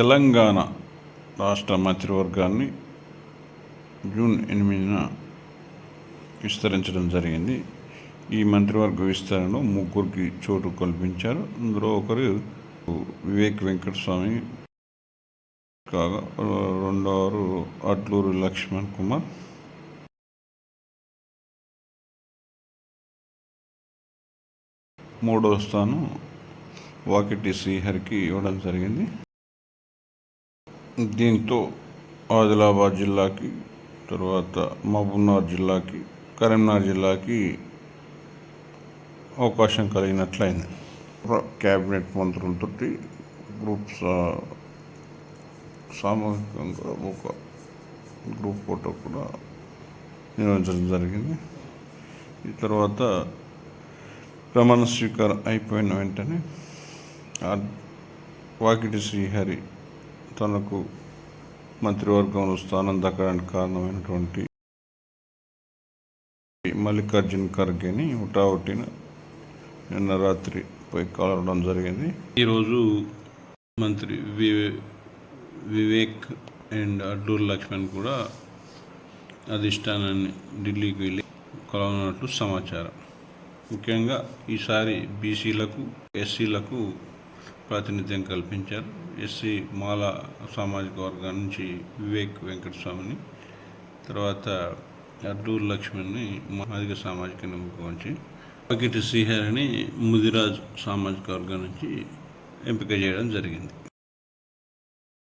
తెలంగాణ రాష్ట్ర మంత్రివర్గాన్ని జూన్ 8న విస్తరించడం జరిగింది. ఈ మంత్రివర్గ విస్తరణలో ముగ్గురికి చోటు కల్పించారు. అందులో ఒకరు వివేక్ వెంకటస్వామి కాగా, రెండవరు అడ్లూరి లక్ష్మణ్ కుమార్, మూడవ స్థానం వాకిటి శ్రీహరికి ఇవ్వడం జరిగింది. దీంతో ఆదిలాబాద్ జిల్లాకి, తర్వాత మహబూబ్నగర్ జిల్లాకి, కరీంనగర్ జిల్లాకి అవకాశం కలిగినట్లయింది. క్యాబినెట్ మంత్రులతో గ్రూప్ సామూహికంగా ఒక గ్రూప్ ఫోటో కూడా నిర్వహించడం జరిగింది. ఈ తర్వాత ప్రమాణ స్వీకారం అయిపోయిన వెంటనే వాకిటి శ్రీహరి తనకు మంత్రివర్గంలో స్థానం దక్కడానికి కారణమైనటువంటి మల్లికార్జున్ ఖర్గేని హుటాహుటిన నిన్న రాత్రి పోయి కలవడం జరిగింది. ఈరోజు మంత్రి వివేక్ అండ్ అడ్లూరి లక్ష్మణ్ కూడా అధిష్టానాన్ని ఢిల్లీకి వెళ్ళి కలవనున్నట్లు సమాచారం. ముఖ్యంగా ఈసారి బీసీలకు, ఎస్సీలకు ప్రాతినిధ్యం కల్పించారు. ఎస్సీ మాల సామాజిక వర్గం నుంచి వివేక్ వెంకటస్వామిని, తర్వాత అడ్లూరి లక్ష్మణ్ని మాదిగ సామాజిక వర్గం నుంచి, వాకిటి శ్రీహరిని ముదిరాజ్ సామాజిక వర్గం నుంచి ఎంపిక చేయడం జరిగింది.